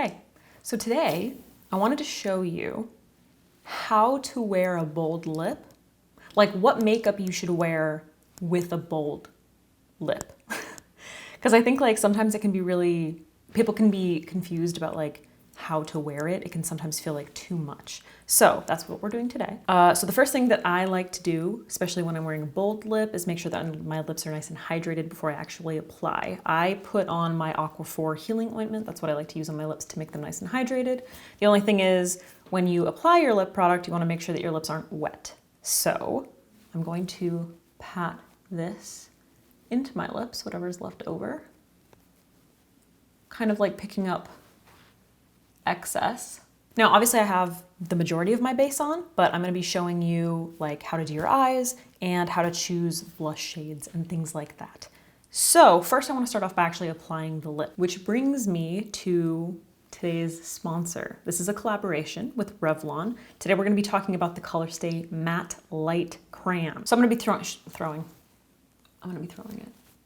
Hey, so today I wanted to show you how to wear a bold lip, like what makeup you should wear with a bold lip. Because I think like sometimes it can be really, people can be confused about like how to wear it. It can sometimes feel like too much. So that's what we're doing today. So the first thing that I like to do, especially when I'm wearing a bold lip, is make sure that my lips are nice and hydrated before I actually apply. I put on my Aquaphor healing ointment. That's what I like to use on my lips to make them nice and hydrated. The only thing is when you apply your lip product, you want to make sure that your lips aren't wet. So I'm going to pat this into my lips, whatever's left over, kind of like picking up excess. Now, obviously I have the majority of my base on, but I'm gonna be showing you like how to do your eyes and how to choose blush shades and things like that. So first I wanna start off by actually applying the lip, which brings me to today's sponsor. This is a collaboration with Revlon. Today we're gonna be talking about the Colorstay Matte Light Crayon. So I'm gonna be throwing it.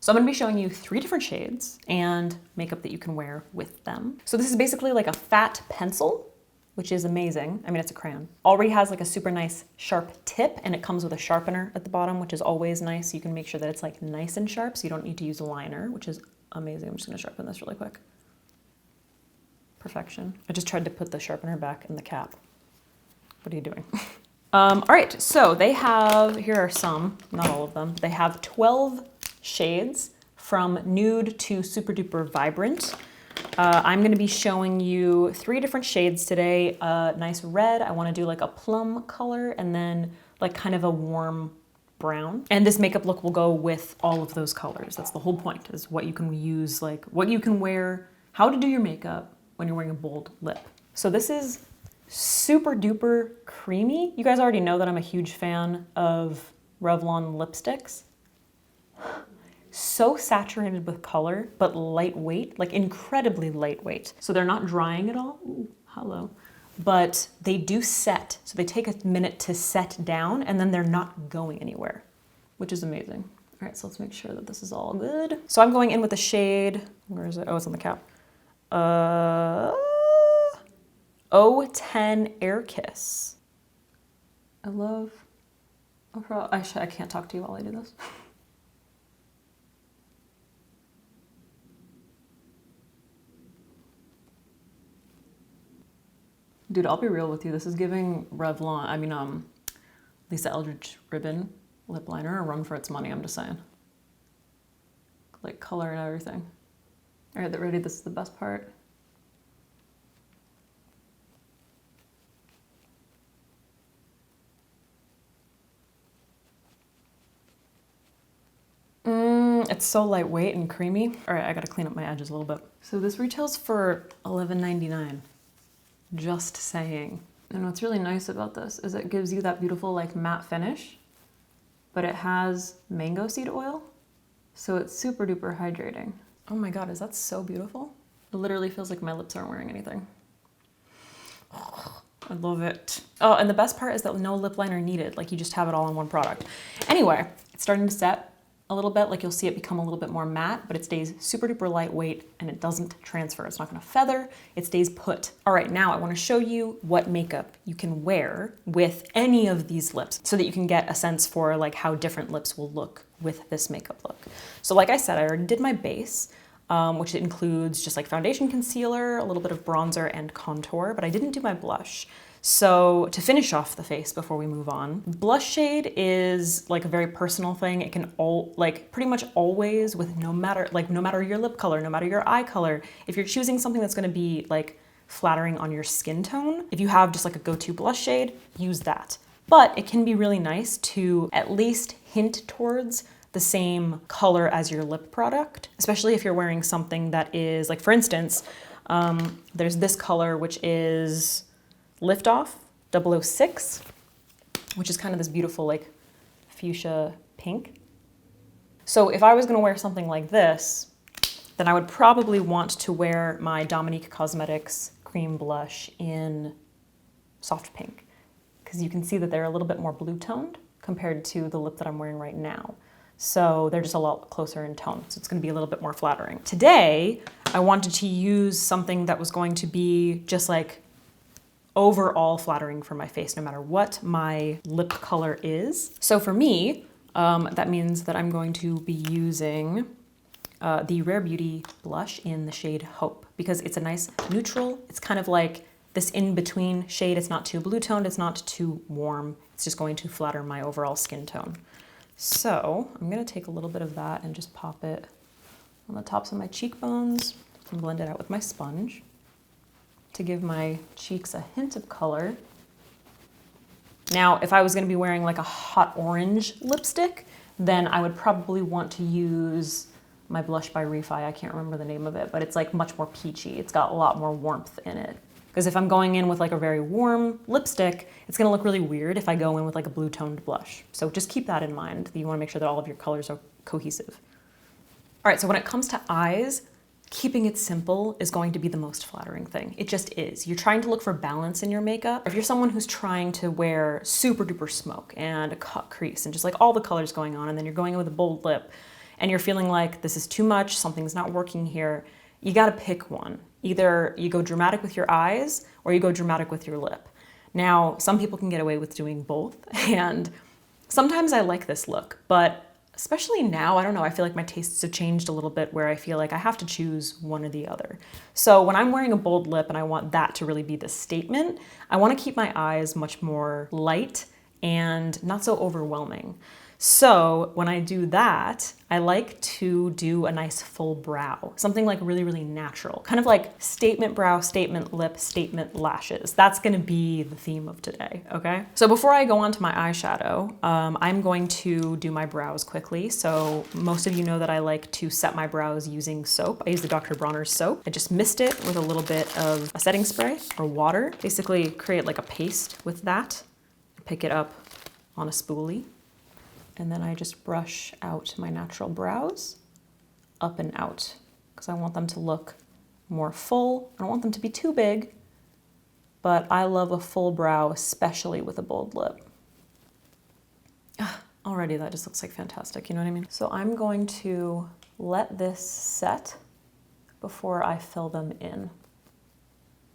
So I'm gonna be showing you 3 different shades and makeup that you can wear with them. So this is basically like a fat pencil, which is amazing. I mean, it's a crayon. Already has like a super nice sharp tip, and it comes with a sharpener at the bottom, which is always nice. You can make sure that it's like nice and sharp, so you don't need to use a liner, which is amazing. I'm just gonna sharpen this really quick. Perfection. I just tried to put the sharpener back in the cap. What are you doing? All right, so they have, here are some, not all of them. They have 12 shades from nude to super duper vibrant. I'm gonna be showing you 3 different shades today. Nice red, I wanna do like a plum color, and then like kind of a warm brown. And this makeup look will go with all of those colors. That's the whole point, is what you can use, like what you can wear, how to do your makeup when you're wearing a bold lip. So this is super duper creamy. You guys already know that I'm a huge fan of Revlon lipsticks. So saturated with color, but lightweight, like incredibly lightweight. So they're not drying at all. Ooh, hello. But they do set. So they take a minute to set down, and then they're not going anywhere, which is amazing. All right, so let's make sure that this is all good. So I'm going in with the shade, where is it? Oh, it's on the cap. 010 Air Kiss. I love, I can't talk to you while I do this. Dude, I'll be real with you. This is giving Revlon, Lisa Eldridge Ribbon lip liner a run for its money, I'm just saying. Like color and everything. All right, ready? This is the best part. It's so lightweight and creamy. All right, I gotta clean up my edges a little bit. So this retails for $11.99. Just saying. And what's really nice about this is it gives you that beautiful like matte finish, but it has mango seed oil, so it's super duper hydrating. Oh my God, is that so beautiful? It literally feels like my lips aren't wearing anything. Oh, I love it. Oh, and the best part is that no lip liner needed. Like you just have it all in one product. Anyway, it's starting to set a little bit, like you'll see it become a little bit more matte, but it stays super duper lightweight and it doesn't transfer. It's not gonna feather, it stays put. All right, now I wanna show you what makeup you can wear with any of these lips so that you can get a sense for like how different lips will look with this makeup look. So like I said, I already did my base, which includes just like foundation, concealer, a little bit of bronzer and contour, but I didn't do my blush. So to finish off the face before we move on, blush shade is like a very personal thing. It can pretty much always with no matter your lip color, no matter your eye color, if you're choosing something that's gonna be like flattering on your skin tone, if you have just like a go-to blush shade, use that. But it can be really nice to at least hint towards the same color as your lip product, especially if you're wearing something that is like, for instance, there's this color, which is Liftoff 006, which is kind of this beautiful like fuchsia pink. So if I was gonna wear something like this, then I would probably want to wear my Dominique Cosmetics cream blush in soft pink, because you can see that they're a little bit more blue toned compared to the lip that I'm wearing right now. So they're just a lot closer in tone. So it's gonna be a little bit more flattering. Today, I wanted to use something that was going to be just like overall flattering for my face, no matter what my lip color is. So for me, that means that I'm going to be using the Rare Beauty blush in the shade Hope, because it's a nice neutral. It's kind of like this in-between shade. It's not too blue toned, it's not too warm. It's just going to flatter my overall skin tone. So I'm gonna take a little bit of that and just pop it on the tops of my cheekbones and blend it out with my sponge to give my cheeks a hint of color. Now, if I was gonna be wearing like a hot orange lipstick, then I would probably want to use my blush by Refi. I can't remember the name of it, but it's like much more peachy. It's got a lot more warmth in it. Because if I'm going in with like a very warm lipstick, it's gonna look really weird if I go in with like a blue toned blush. So just keep that in mind. You wanna make sure that all of your colors are cohesive. All right, so when it comes to eyes, keeping it simple is going to be the most flattering thing. It just is. You're trying to look for balance in your makeup. If you're someone who's trying to wear super duper smoke and a cut crease and just like all the colors going on, and then you're going in with a bold lip and you're feeling like this is too much, something's not working here, you gotta pick one. Either you go dramatic with your eyes or you go dramatic with your lip. Now, some people can get away with doing both, and sometimes I like this look, but especially now, I don't know, I feel like my tastes have changed a little bit where I feel like I have to choose one or the other. So when I'm wearing a bold lip and I want that to really be the statement, I want to keep my eyes much more light and not so overwhelming. So when I do that, I like to do a nice full brow, something like really, really natural, kind of like statement brow, statement lip, statement lashes. That's gonna be the theme of today, okay? So before I go on to my eyeshadow, I'm going to do my brows quickly. So most of you know that I like to set my brows using soap. I use the Dr. Bronner's soap. I just mist it with a little bit of a setting spray or water. Basically create like a paste with that, pick it up on a spoolie. And then I just brush out my natural brows up and out because I want them to look more full. I don't want them to be too big, but I love a full brow, especially with a bold lip. Already that just looks like fantastic, you know what I mean? So I'm going to let this set before I fill them in.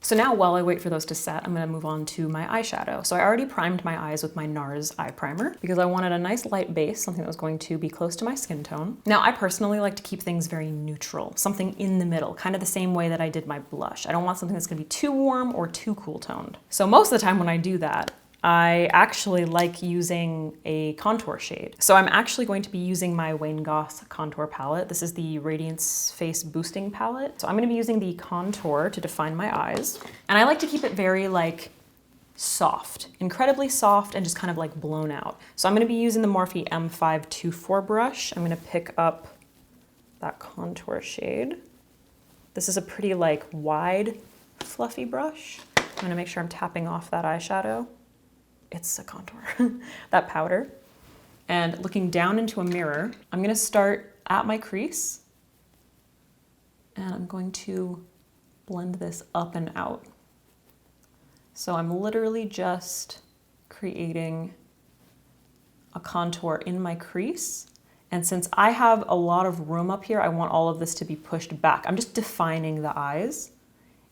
So now while I wait for those to set, I'm gonna move on to my eyeshadow. So I already primed my eyes with my NARS eye primer because I wanted a nice light base, something that was going to be close to my skin tone. Now I personally like to keep things very neutral, something in the middle, kind of the same way that I did my blush. I don't want something that's gonna be too warm or too cool toned. So most of the time when I do that, I actually like using a contour shade. So I'm actually going to be using my Wayne Goss contour palette. This is the Radiance Face Boosting palette. So I'm gonna be using the contour to define my eyes. And I like to keep it very like soft, incredibly soft and just kind of like blown out. So I'm gonna be using the Morphe M524 brush. I'm gonna pick up that contour shade. This is a pretty like wide, fluffy brush. I'm gonna make sure I'm tapping off that eyeshadow. It's a contour, that powder. And looking down into a mirror, I'm gonna start at my crease and I'm going to blend this up and out. So I'm literally just creating a contour in my crease. And since I have a lot of room up here, I want all of this to be pushed back. I'm just defining the eyes.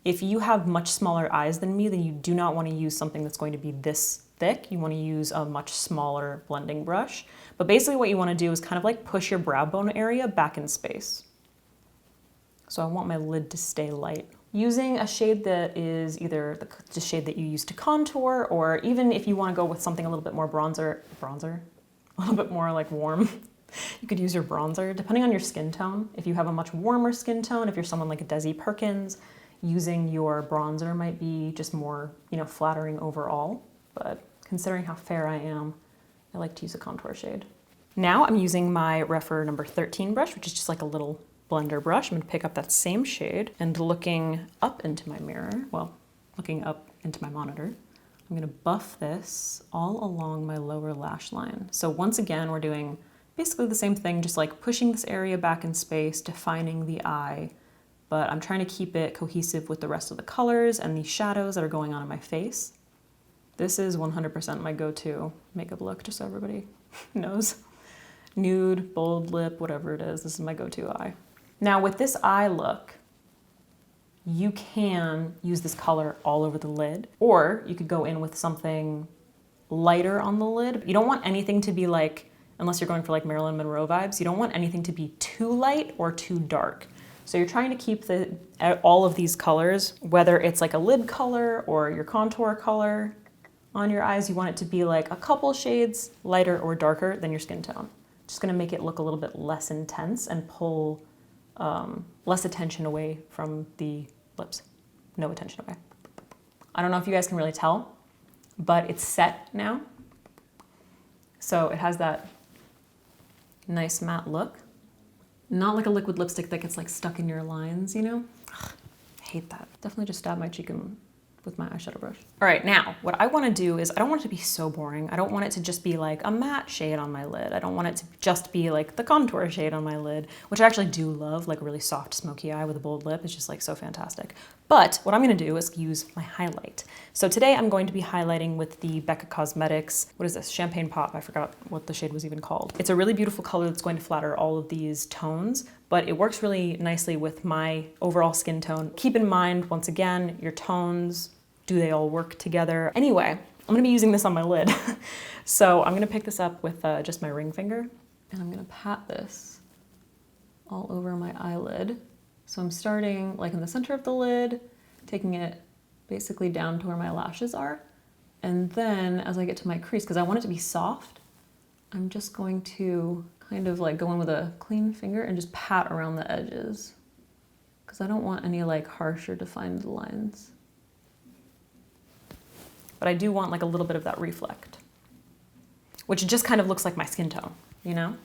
If you have much smaller eyes than me, then you do not want to use something that's going to be this thick. You want to use a much smaller blending brush. But basically what you want to do is kind of like push your brow bone area back in space. So I want my lid to stay light. Using a shade that is either the shade that you use to contour, or even if you want to go with something a little bit more bronzer, a little bit more like warm, you could use your bronzer, depending on your skin tone. If you have a much warmer skin tone, if you're someone like a Desi Perkins, using your bronzer might be just more, you know, flattering overall. But considering how fair I am, I like to use a contour shade. Now I'm using my Refer number 13 brush, which is just like a little blender brush. I'm gonna pick up that same shade and looking up into my mirror, well, looking up into my monitor, I'm gonna buff this all along my lower lash line. So once again, we're doing basically the same thing, just like pushing this area back in space, defining the eye, but I'm trying to keep it cohesive with the rest of the colors and the shadows that are going on in my face. This is 100% my go-to makeup look, just so everybody knows. Nude, bold lip, whatever it is. This is my go-to eye. Now with this eye look, you can use this color all over the lid, or you could go in with something lighter on the lid. You don't want anything to be like, unless you're going for like Marilyn Monroe vibes, you don't want anything to be too light or too dark. So you're trying to keep all of these colors, whether it's like a lid color or your contour color on your eyes, you want it to be like a couple shades lighter or darker than your skin tone. Just gonna make it look a little bit less intense and pull less attention away from the lips. No attention away. I don't know if you guys can really tell, but it's set now. So it has that nice matte look. Not like a liquid lipstick that gets like stuck in your lines, you know? Ugh, I hate that. Definitely just dab my cheek with my eyeshadow brush. All right, now what I wanna do is I don't want it to be so boring. I don't want it to just be like a matte shade on my lid. I don't want it to just be like the contour shade on my lid, which I actually do love, like a really soft smoky eye with a bold lip. It's just like so fantastic. But what I'm gonna do is use my highlight. So today I'm going to be highlighting with the Becca Cosmetics, what is this, Champagne Pop, I forgot what the shade was even called. It's a really beautiful color that's going to flatter all of these tones, but it works really nicely with my overall skin tone. Keep in mind, once again, your tones, do they all work together? Anyway, I'm gonna be using this on my lid. So I'm gonna pick this up with just my ring finger, and I'm gonna pat this all over my eyelid. So I'm starting like in the center of the lid, taking it basically down to where my lashes are. And then as I get to my crease, because I want it to be soft, I'm just going to kind of like go in with a clean finger and just pat around the edges, because I don't want any like harsh or defined lines. But I do want like a little bit of that reflect, which just kind of looks like my skin tone, you know?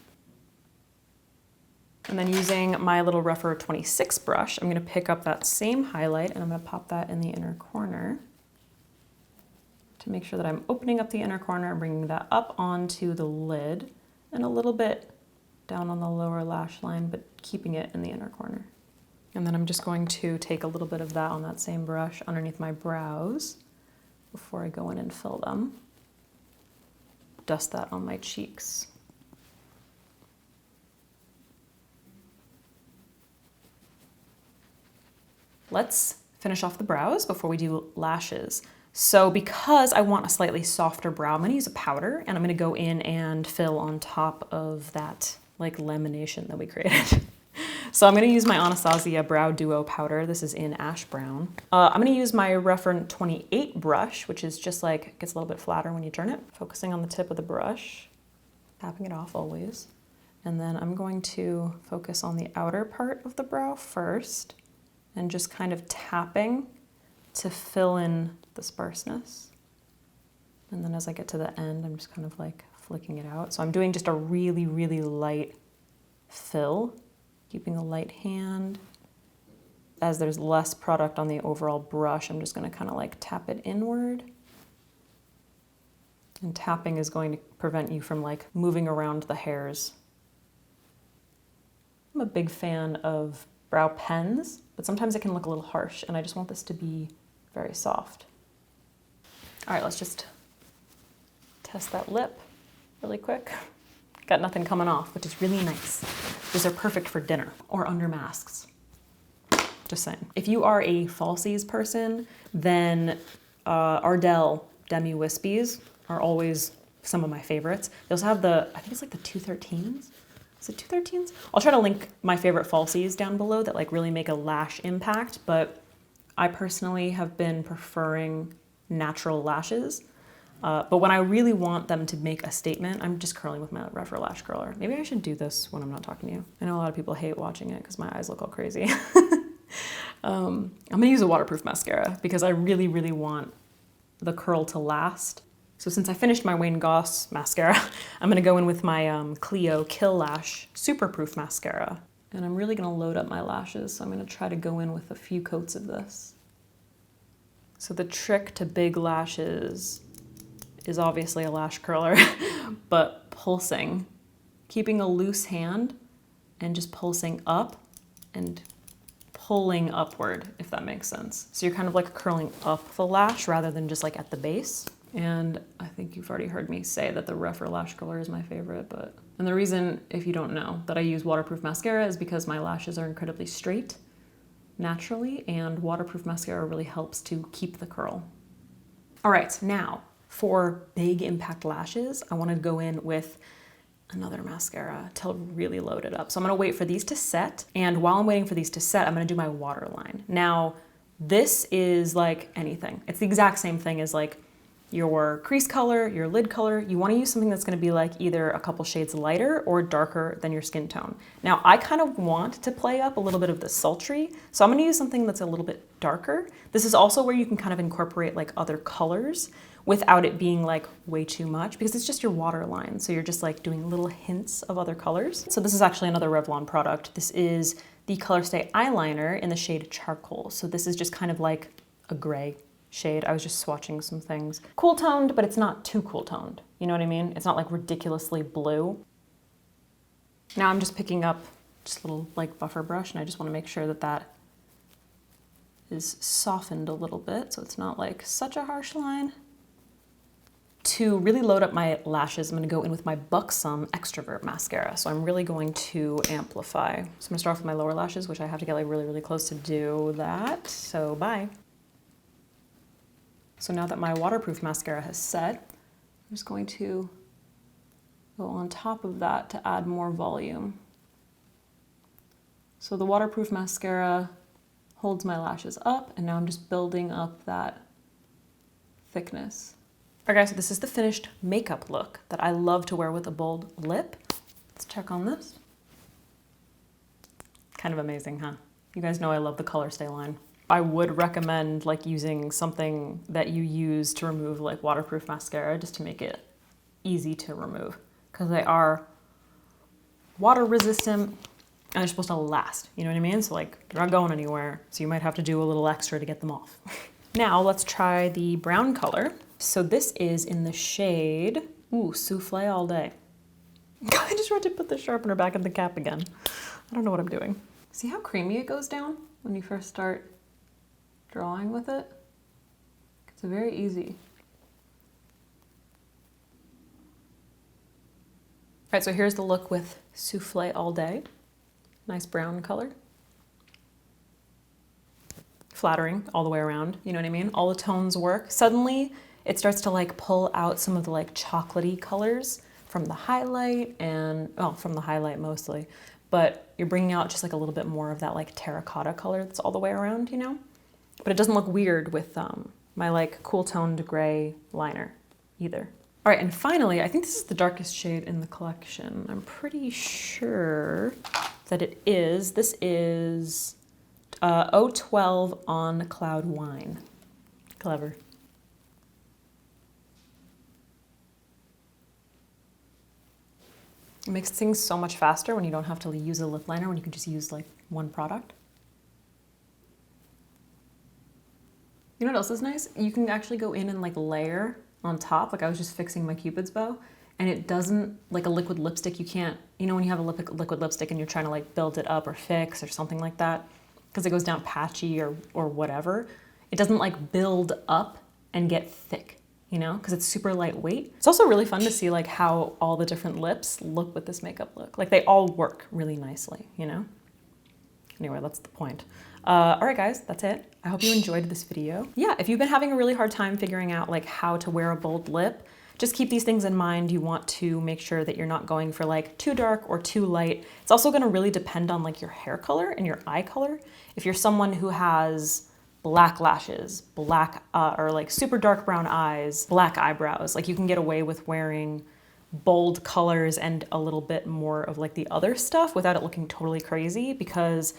And then using my little Velour 26 brush, I'm gonna pick up that same highlight and I'm gonna pop that in the inner corner to make sure that I'm opening up the inner corner and bringing that up onto the lid and a little bit down on the lower lash line, but keeping it in the inner corner. And then I'm just going to take a little bit of that on that same brush underneath my brows before I go in and fill them. Dust that on my cheeks. Let's finish off the brows before we do lashes. So because I want a slightly softer brow, I'm gonna use a powder and I'm gonna go in and fill on top of that like lamination that we created. So I'm gonna use my Anastasia Brow Duo powder. This is in Ash Brown. I'm gonna use my Velour 28 brush, which is just like, gets a little bit flatter when you turn it. Focusing on the tip of the brush, tapping it off always. And then I'm going to focus on the outer part of the brow first and just kind of tapping to fill in the sparseness. And then as I get to the end, I'm just kind of like flicking it out. So I'm doing just a really, really light fill, keeping a light hand. As there's less product on the overall brush, I'm just gonna kind of like tap it inward. And tapping is going to prevent you from like moving around the hairs. I'm a big fan of brow pens, but sometimes it can look a little harsh, and I just want this to be very soft. All right, let's just test that lip really quick. Got nothing coming off, which is really nice. These are perfect for dinner or under masks. Just saying. If you are a falsies person, then Ardell Demi Wispies are always some of my favorites. They also have the, I think it's like the 213s. Is it 213s? I'll try to link my favorite falsies down below that like really make a lash impact, but I personally have been preferring natural lashes. But when I really want them to make a statement, I'm just curling with my Velour Lash Curler. Maybe I should do this when I'm not talking to you. I know a lot of people hate watching it because my eyes look all crazy. I'm gonna use a waterproof mascara because I really, really want the curl to last. So since I finished my Wayne Goss mascara, I'm gonna go in with my Clio Kill Lash Superproof Mascara. And I'm really gonna load up my lashes, so I'm gonna try to go in with a few coats of this. So the trick to big lashes is obviously a lash curler, but pulsing. Keeping a loose hand and just pulsing up and pulling upward, if that makes sense. So you're kind of like curling up the lash rather than just like at the base. And I think you've already heard me say that the Velour Lash Curler is my favorite, and the reason, if you don't know, that I use waterproof mascara is because my lashes are incredibly straight naturally, and waterproof mascara really helps to keep the curl. All right, now for big impact lashes, I want to go in with another mascara to really load it up. So I'm gonna wait for these to set, and while I'm waiting for these to set, I'm gonna do my waterline. Now, this is like anything. It's the exact same thing as like your crease color, your lid color. You wanna use something that's gonna be like either a couple shades lighter or darker than your skin tone. Now, I kind of want to play up a little bit of the sultry, so I'm gonna use something that's a little bit darker. This is also where you can kind of incorporate like other colors without it being like way too much, because it's just your waterline. So you're just like doing little hints of other colors. So this is actually another Revlon product. This is the Colorstay eyeliner in the shade Charcoal. So this is just kind of like a gray shade. I was just swatching some things. Cool toned, but it's not too cool toned. You know what I mean? It's not like ridiculously blue. Now I'm just picking up just a little like buffer brush, and I just want to make sure that that is softened a little bit so it's not like such a harsh line. To really load up my lashes, I'm gonna go in with my Buxom Extrovert mascara. So I'm really going to amplify. So I'm gonna start off with my lower lashes, which I have to get like really, really close to do that. So bye. So now that my waterproof mascara has set, I'm just going to go on top of that to add more volume. So the waterproof mascara holds my lashes up, and now I'm just building up that thickness. All right guys, so this is the finished makeup look that I love to wear with a bold lip. Let's check on this. Kind of amazing, huh? You guys know I love the Colorstay line. I would recommend like using something that you use to remove like waterproof mascara just to make it easy to remove, because they are water resistant and they're supposed to last, you know what I mean? So like they're not going anywhere, so you might have to do a little extra to get them off. Now let's try the brown color. So this is in the shade, ooh, Souffle All Day. I just tried to put the sharpener back in the cap again. I don't know what I'm doing. See how creamy it goes down when you first start drawing with it? It's very easy. All right, so here's the look with Souffle All Day. Nice brown color. Flattering all the way around, you know what I mean? All the tones work. Suddenly, it starts to like pull out some of the like chocolatey colors from the highlight and, well, from the highlight mostly, but you're bringing out just like a little bit more of that like terracotta color that's all the way around, you know? But it doesn't look weird with my like cool toned gray liner either. All right, and finally, I think this is the darkest shade in the collection. I'm pretty sure that it is. This is 012 on Cloud Wine. Clever. It makes things so much faster when you don't have to use a lip liner, when you can just use like one product. You know what else is nice? You can actually go in and like layer on top. Like I was just fixing my Cupid's bow, and it doesn't, like a liquid lipstick, you can't, you know when you have a liquid lipstick and you're trying to like build it up or fix or something like that, because it goes down patchy or whatever, it doesn't like build up and get thick, you know, because it's super lightweight. It's also really fun to see like how all the different lips look with this makeup look. Like they all work really nicely, you know? Anyway, that's the point. All right guys, that's it. I hope you enjoyed this video. Yeah, if you've been having a really hard time figuring out like how to wear a bold lip, just keep these things in mind. You want to make sure that you're not going for like too dark or too light. It's also gonna really depend on like your hair color and your eye color. If you're someone who has black lashes, black or like super dark brown eyes, black eyebrows, like you can get away with wearing bold colors and a little bit more of like the other stuff without it looking totally crazy, because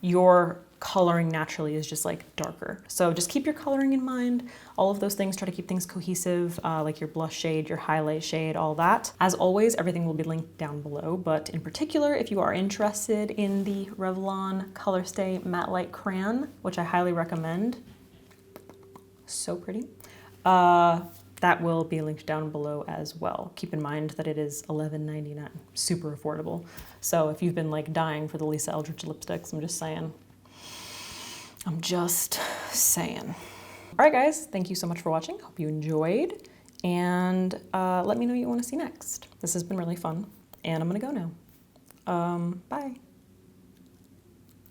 your coloring naturally is just like darker. So just keep your coloring in mind. All of those things, try to keep things cohesive, like your blush shade, your highlight shade, all that. As always, everything will be linked down below, but in particular, if you are interested in the Revlon Colorstay Matte Light Crayon, which I highly recommend, so pretty, that will be linked down below as well. Keep in mind that it is $11.99, super affordable. So if you've been like dying for the Lisa Eldridge lipsticks, I'm just saying. All right guys, thank you so much for watching. Hope you enjoyed. and let me know what you want to see next. This has been really fun, and I'm gonna go now. Bye.